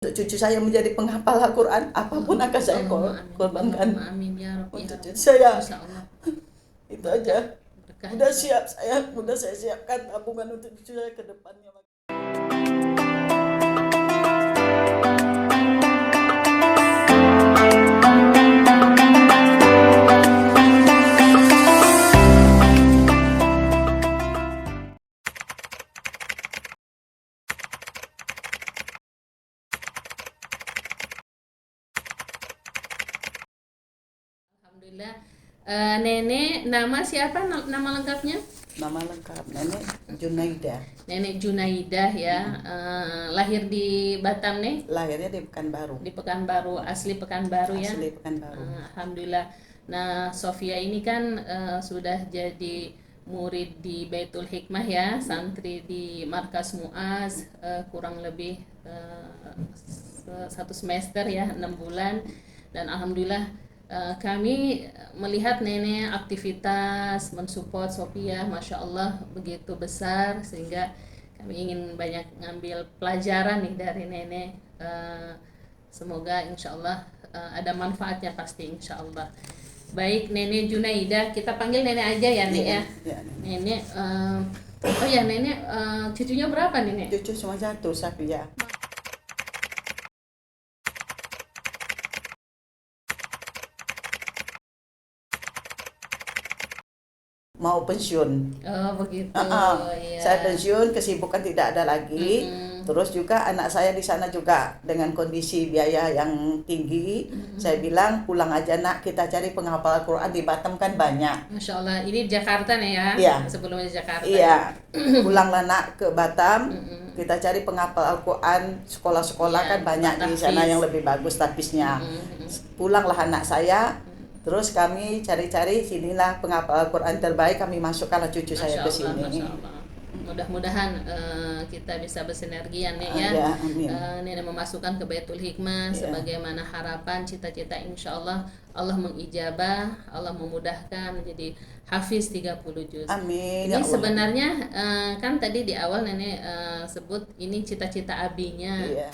untuk cucu saya menjadi penghafal Al-Quran, apapun akan saya Allahumma amin. korbankan Allahumma amin ya Rabbi. untuk Ya cucu Rabbi. saya. Insya Allah. Itu aja. Berkah, Udah insya Allah. siap saya, udah saya siapkan tabungan untuk cucu saya ke depannya. Alhamdulillah. Nenek, nama siapa nama lengkapnya? Nama lengkap Nenek Junaida. Nenek Junaidah ya. Lahir di Batam nih, Lahirnya di Pekanbaru. di Pekanbaru, asli Pekanbaru ya. Asli Pekanbaru. Alhamdulillah. Nah, Sofia ini kan sudah jadi murid di Baitul Hikmah ya, santri di Markas Muaz, kurang lebih 1 semester ya, 6 bulan. Dan alhamdulillah kami melihat nenek aktivitas mensupport Sofia, masya Allah begitu besar, sehingga kami ingin banyak ngambil pelajaran nih dari nenek. Semoga insya Allah ada manfaatnya pasti insya Allah. Baik Nenek Junaida, kita panggil nenek aja ya Nek ya. Iya, Nenek, oh ya nenek, cucunya berapa Nenek? cucu cuma satu, Safia. Mau pensiun. Oh begitu. Iya. Saya pensiun, kesibukan tidak ada lagi. Terus juga anak saya di sana juga dengan kondisi biaya yang tinggi. Saya bilang pulang aja nak, kita cari penghafal Al-Quran di Batam kan banyak. Masya Allah, ini Jakarta nih ya? Iya. Sebelumnya di Jakarta. Iya, pulanglah nak ke Batam. Kita cari penghafal Al-Quran, sekolah-sekolah Iya, kan banyak di tahfiz. sana yang lebih bagus tahfiznya. Pulanglah anak saya. Terus kami cari-cari, sinilah penghafal Al-Quran terbaik, kami masukkanlah cucu saya ke sini. Masya Allah. Mudah-mudahan kita bisa bersinergi ya Nek ya. Ya, amin. Nenek memasukkan ke Baitul Hikmah Ya. sebagaimana harapan, cita-cita, insya Allah Allah mengijabah, Allah memudahkan menjadi hafiz 30 juz. Amin. Ini Ya Allah. sebenarnya kan tadi di awal nenek sebut ini cita-cita abinya. Iya.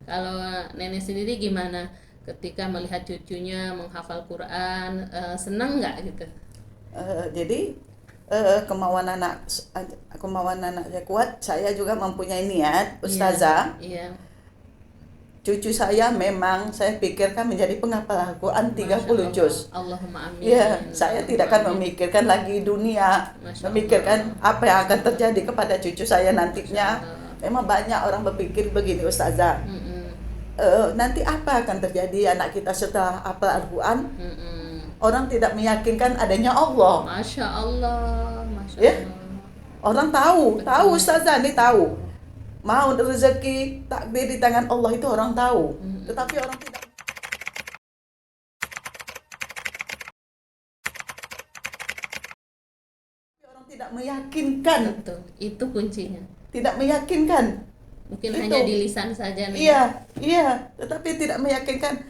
Kalau nenek sendiri gimana ketika melihat cucunya menghafal Quran, senang nggak gitu? Jadi kemauan anak saya kuat. Saya juga mempunyai niat, Ustazah. Iya. Cucu saya memang saya pikirkan menjadi penghafal Al-Quran 30 Masya juz. Allah. Allahumma amin. Ya, saya tidak akan Amin. memikirkan lagi dunia, Masya memikirkan apa yang akan terjadi kepada cucu saya nantinya. Masya Allah. Memang banyak orang berpikir begini, Ustazah. Nanti apa akan terjadi anak kita setelah hafal Al-Quran? Orang tidak meyakinkan adanya Allah. Masya Allah, Masya Ya. Allah. Orang tahu Ustazah ini tahu. Mau rezeki takdir di tangan Allah itu orang tahu. Tetapi orang tidak meyakinkan, Betul, itu kuncinya. tidak meyakinkan. Mungkin Itu. hanya di lisan saja nih. Iya, tetapi tidak meyakinkan.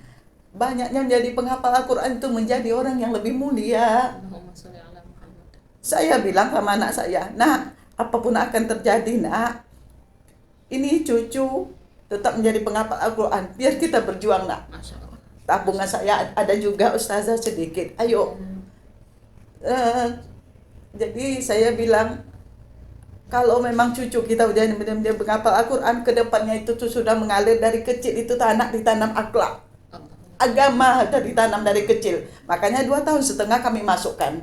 Banyaknya menjadi penghafal Al-Quran itu menjadi orang yang lebih mulia. Allahumma sholli ala Muhammad. Saya bilang sama anak saya, nak, apapun akan terjadi nak, ini cucu tetap menjadi penghafal Al-Quran. Biar kita berjuang nak. Masya Allah. Tabungan saya ada juga Ustazah sedikit. Ayo. Jadi saya bilang, kalau memang cucu kita udah benar-benar menghafal Al-Quran, kedepannya itu tuh sudah mengalir dari kecil, itu tuh anak ditanam akhlak. Agama ada ditanam dari kecil. Makanya 2 tahun setengah kami masukkan.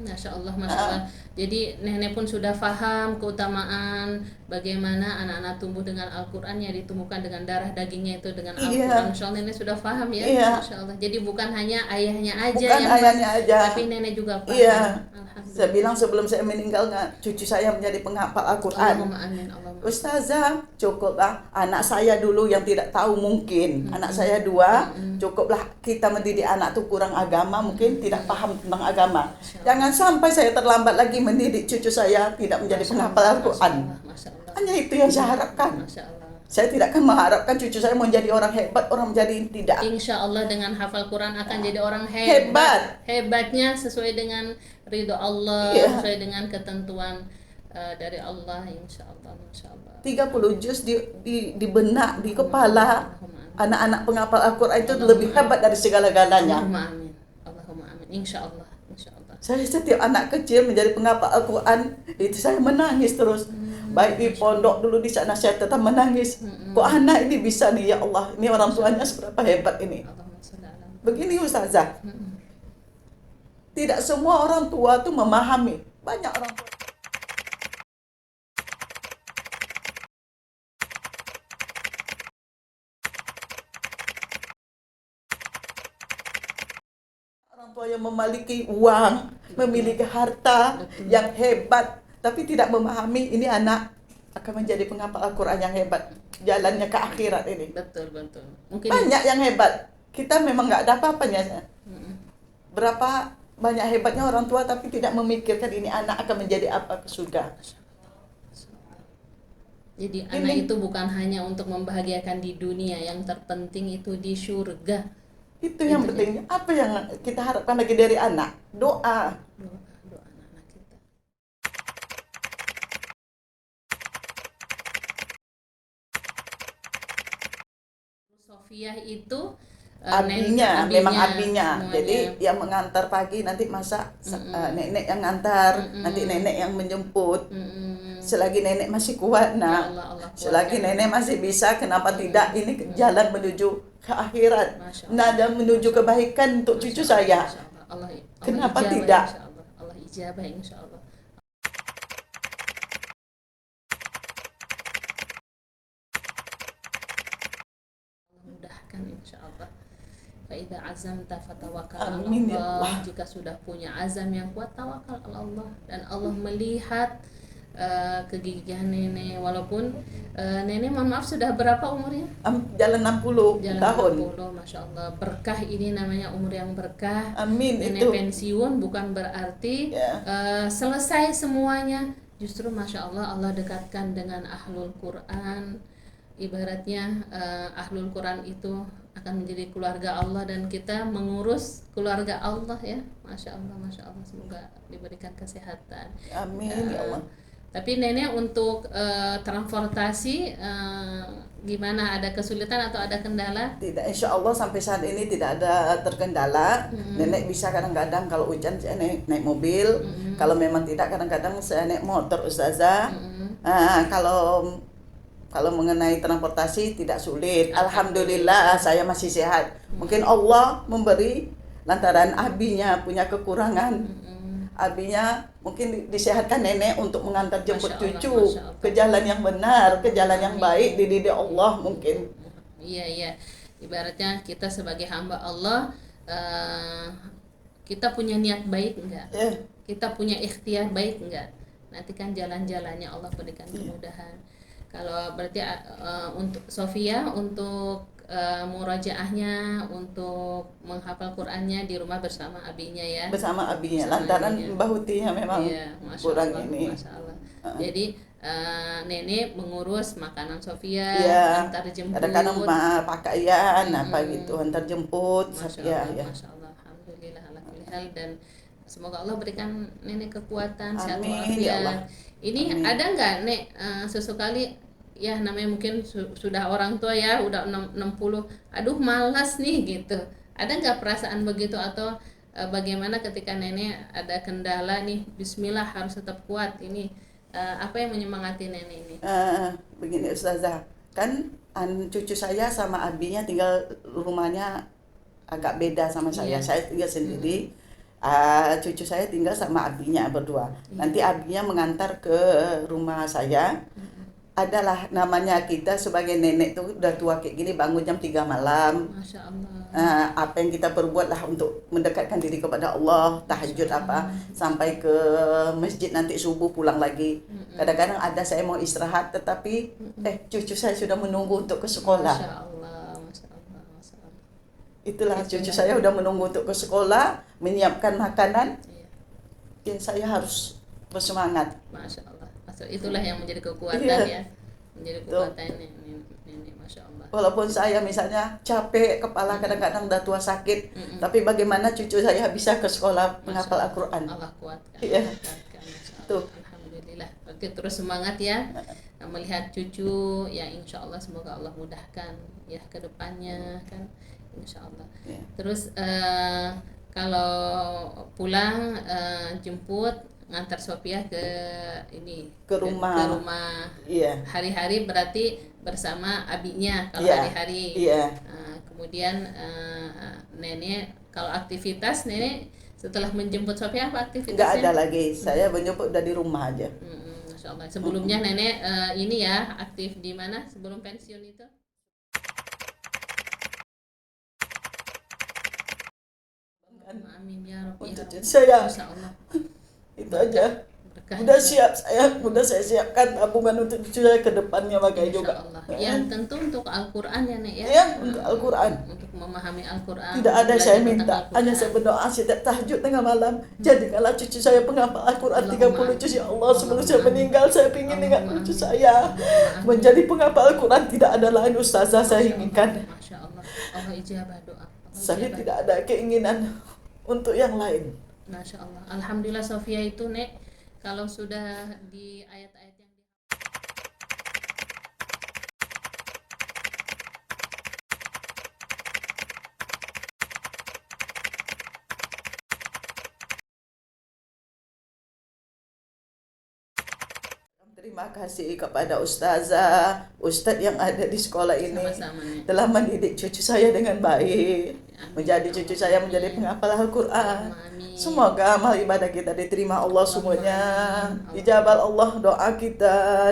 Masya Allah, Masya Allah. Jadi nenek pun sudah paham keutamaan bagaimana anak-anak tumbuh dengan Al-Quran yang ditumbuhkan dengan darah dagingnya itu dengan Iya. Al-Quran. Insya Allah nenek sudah paham ya. Iya. Masya Allah. Jadi bukan hanya ayahnya aja Bukan yang ayahnya paham, aja. tapi nenek juga paham. Iya. Alhamdulillah. Saya bilang sebelum saya meninggal, cucu saya menjadi penghafal Al-Quran. Allahumma amin. Allahumma. Ustazah, cukuplah anak saya dulu yang tidak tahu mungkin. Anak saya 2, cukuplah kita mendidik anak tuh kurang agama, mungkin tidak paham tentang agama. Jangan sampai saya terlambat lagi mendidik cucu saya tidak menjadi penghafal Al-Quran. Masya Allah. Hanya itu yang saya harapkan. Masya Allah. Saya tidak akan mengharapkan cucu saya menjadi orang hebat, orang menjadi tidak. Insya Allah dengan hafal Quran akan jadi orang Hebat. Hebatnya sesuai dengan ridho Allah, Iya. sesuai dengan ketentuan dari Allah. Insya Allah, Masya Allah. 30 juz di benak, di kepala. Allahumma amin. Anak-anak penghafal Al-Quran itu lebih hebat dari segala-galanya. Allahumma amin. Allahumma amin. Insya Allah. Insya Allah. Saya setiap anak kecil menjadi penghafal Al-Quran, itu saya menangis terus. Baik di pondok dulu di sana saya tetap menangis. Kok anak ini bisa nih, ya Allah, ini orang tuanya seberapa hebat ini. Allahumma sholli ala Muhammad. Begini Ustazah, tidak semua orang tua tuh memahami. Banyak orang tua. Orang tua yang memiliki uang, memiliki harta yang hebat, tapi tidak memahami ini anak akan menjadi penghafal Al-Quran yang hebat. Jalannya ke akhirat ini. Betul. Mungkin Banyak yang hebat. Kita memang nggak ada apa-apanya. Berapa banyak hebatnya orang tua tapi tidak memikirkan ini anak akan menjadi apa ke surga. jadi anak itu bukan hanya untuk membahagiakan di dunia, yang terpenting itu di surga. Itu yang penting. Apa yang kita harapkan lagi dari anak? Doa. Doa anak-anak kita. Sofia itu Abinya, memang abinya. semuanya. Jadi yang mengantar pagi nanti masa nenek yang ngantar, nanti nenek yang menjemput. Selagi nenek masih kuat, Ya nah. Allah Selagi kuatkan. nenek masih bisa, kenapa tidak? Ini jalan menuju ke akhirat. Masya Nah, dan menuju kebaikan untuk cucu saya. Masya Allah. Kenapa ijabah, tidak? insya Allah. Allah ijabah insya Allah. Allah mudahkan insya Allah. Faidah azamta fatawakkal ala Amin, ya Allah. Allah. Jika sudah punya azam yang kuat, tawakal ala Allah. Dan Allah melihat kegigihan nenek, walaupun nenek mohon maaf sudah berapa umurnya? Jalan 60 Jalan tahun. 60, Masya Allah. Berkah ini namanya umur yang berkah. Amin Nenek itu. pensiun bukan berarti Ya. selesai semuanya. Justru Masya Allah, Allah dekatkan dengan ahlul Quran. Ibaratnya ahlul Quran itu akan menjadi keluarga Allah, dan kita mengurus keluarga Allah ya. Masya Allah, Masya Allah. Semoga diberikan kesehatan. Amin ya Allah. Tapi nenek untuk transportasi gimana, ada kesulitan atau ada kendala? Tidak, insya Allah sampai saat ini tidak ada terkendala. Nenek bisa kadang-kadang kalau hujan saya naik mobil. Kalau memang tidak kadang-kadang saya naik motor Ustazah. Kalau mengenai transportasi tidak sulit. Alhamdulillah saya masih sehat. Mungkin Allah memberi lantaran abinya punya kekurangan. Abinya mungkin disehatkan nenek untuk mengantar jemput Masya Allah, cucu Masya Allah. ke jalan yang benar, ke jalan yang baik, dididik Allah mungkin. Iya. Ibaratnya kita sebagai hamba Allah, kita punya niat baik enggak? Ya. Kita punya ikhtiar baik enggak? Nanti kan jalan-jalannya Allah berikan kemudahan. Kalau berarti untuk Sofia, untuk murajaahnya, untuk menghafal Qur'annya di rumah bersama abinya ya. Bersama abinya, Bersama lantaran abinya. Mbah Hutinya memang Iya, Masya kurang Allah, ini. Masya Allah. Jadi nenek mengurus makanan Sofia, Iya, antar jemput. kadang-kadang pakaian apa gitu, antar jemput. Masya Ya, Allah, ya. Masya Allah, Alhamdulillah ala kulli hal. Dan semoga Allah berikan nenek kekuatan, sehat Amin, ya Allah. walafiat. Ini Amin. ada nggak nek sesekali ya, namanya mungkin sudah orang tua ya, udah 60, aduh malas nih gitu. Ada nggak perasaan begitu, atau bagaimana ketika nenek ada kendala nih, Bismillah harus tetap kuat ini, apa yang menyemangati nenek ini? Begini Ustazah, kan cucu saya sama abinya tinggal rumahnya agak beda sama saya. Iya. Saya tinggal sendiri. Cucu saya tinggal sama abinya berdua. Nanti abinya mengantar ke rumah saya. Adalah namanya kita sebagai nenek tuh udah tua kayak gini, bangun jam 3 malam. Masya Allah. Apa yang kita perbuat lah untuk mendekatkan diri kepada Allah, tahajud apa, sampai ke masjid nanti subuh pulang lagi. Kadang-kadang ada saya mau istirahat, tetapi cucu saya sudah menunggu untuk ke sekolah. Masya Allah, Masya Allah, Masya Allah. Itulah cucu saya udah menunggu untuk ke sekolah, menyiapkan makanan. Iya. Ya saya harus bersemangat. Masya Allah. Itulah yang menjadi kekuatan Iya. ya. menjadi Tuh. kekuatan nenek, masya Allah. Walaupun saya misalnya capek kepala, kadang-kadang udah tua sakit, tapi bagaimana cucu saya bisa ke sekolah menghafal Al-Quran. Allah kuatkan, Iya. Allah kuatkan, masya Allah. Tuh. Alhamdulillah. Oke, terus semangat ya melihat cucu ya, insya Allah semoga Allah mudahkan ya ke depannya kan, insya Allah. Iya. Terus kalau pulang jemput ngantar Sophia ke ini Ke rumah. ke rumah. Iya. Hari-hari berarti bersama abinya kalau Iya. hari-hari. Iya. Kemudian nenek kalau aktivitas nenek setelah menjemput Sophia apa Nggak aktivitasnya? ada lagi, saya menjemput udah di rumah aja. Masya Allah. Sebelumnya nenek ini ya aktif di mana sebelum pensiun itu? Amin ya Rabbi. Untuk cucu saya. Insya Allah. Itu aja. Berkah. Udah siap saya siapkan tabungan untuk cucu saya ke depannya, makanya Insya juga. Allah. Ya tentu untuk Al-Quran ya Nek ya. Ya, untuk Al-Quran. Untuk memahami Al-Quran. Tidak ada belajar saya tentang minta, Al-Quran. hanya saya berdoa setiap tahajud tengah malam. Jadikanlah cucu saya penghafal Al-Quran 30 juz ya Allah. Sebelum saya meninggal, saya ingin dengan cucu saya menjadi penghafal Al-Quran. Tidak ada lain ustazah saya inginkan. Masya Allah. Allah ijabah doa. Saya tidak ada keinginan untuk yang lain. Masya Allah. Alhamdulillah Sophia itu Nek, kalau sudah di ayat-ayat yang Terima kasih kepada ustazah, ustadz yang ada di sekolah ini sama-sama Nek. telah mendidik cucu saya dengan baik, menjadi cucu saya menjadi penghafal Al-Quran. Amin. Semoga amal ibadah kita diterima Allah semuanya, ijabah Allah doa kita.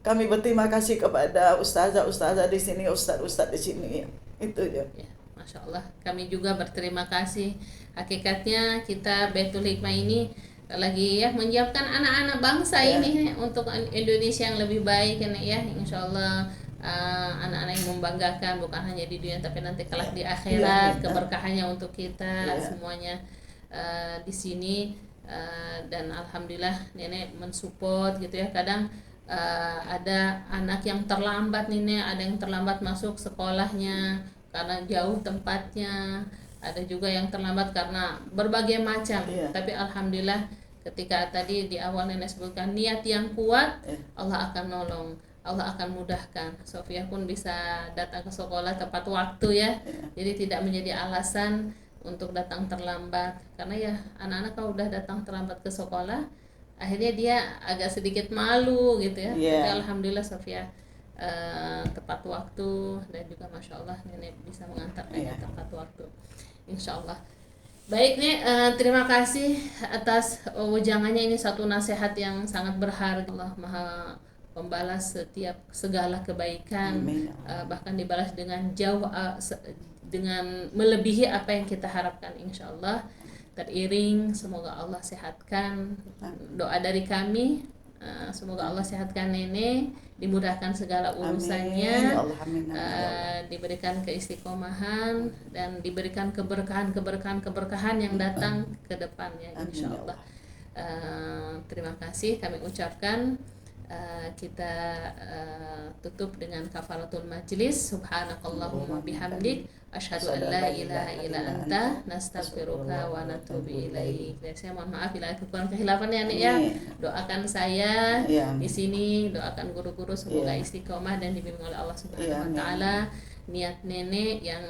Kami berterima kasih kepada ustazah di sini, ustadz di sini. Itu ya. Ya, Masya Allah. Kami juga berterima kasih. Hakikatnya kita Baitul Hikmah ini lagi ya menyiapkan anak-anak bangsa ini untuk Indonesia yang lebih baik ya. Insya Allah anak-anak yang membanggakan bukan hanya di dunia tapi nanti kelak di akhirat, keberkahannya untuk kita semuanya di sini. Dan alhamdulillah nenek mensupport gitu ya. Kadang ada anak yang terlambat nih Nek, ada yang terlambat masuk sekolahnya karena jauh tempatnya, ada juga yang terlambat karena berbagai macam. Tapi alhamdulillah ketika tadi di awal nenek sebutkan niat yang kuat, Allah akan nolong, Allah akan mudahkan. Sophia pun bisa datang ke sekolah tepat waktu ya. Jadi tidak menjadi alasan untuk datang terlambat, karena ya anak-anak kalau udah datang terlambat ke sekolah akhirnya dia agak sedikit malu gitu ya. Tapi alhamdulillah Sophia tepat waktu dan juga masya Allah nenek bisa mengantarnya tepat waktu, insya Allah. Baik nih, terima kasih atas wejangannya, ini satu nasihat yang sangat berharga. Allah maha pembalas setiap segala kebaikan. Bahkan dibalas dengan jauh dengan melebihi apa yang kita harapkan, insya Allah. Teriring semoga Allah sehatkan, doa dari kami semoga Allah sehatkan nenek, dimudahkan segala urusannya, diberikan keistiqomahan dan diberikan keberkahan yang datang ke depannya, insya Allah. Terima kasih kami ucapkan. Kita tutup dengan kafaratul majlis. Subhanakallahumma bihamdik, asyhadu an la ilaha illa anta, nastaghfiruka wa natubu ilaik. Saya mohon maaf bila kekurangan kehilafan ya Nek ya. Doakan saya di sini, doakan guru-guru semoga istiqomah dan dibimbing oleh Allah Subhanahu wa taala. Niat nenek yang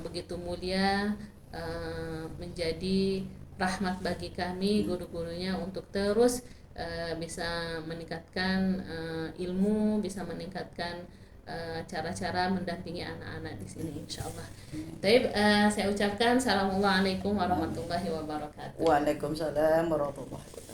begitu mulia menjadi rahmat bagi kami guru-gurunya untuk terus bisa meningkatkan ilmu, bisa meningkatkan cara-cara mendampingi anak-anak di sini, insyaallah. Baik, saya ucapkan assalamualaikum warahmatullahi wabarakatuh. Waalaikumsalam warahmatullahi wabarakatuh.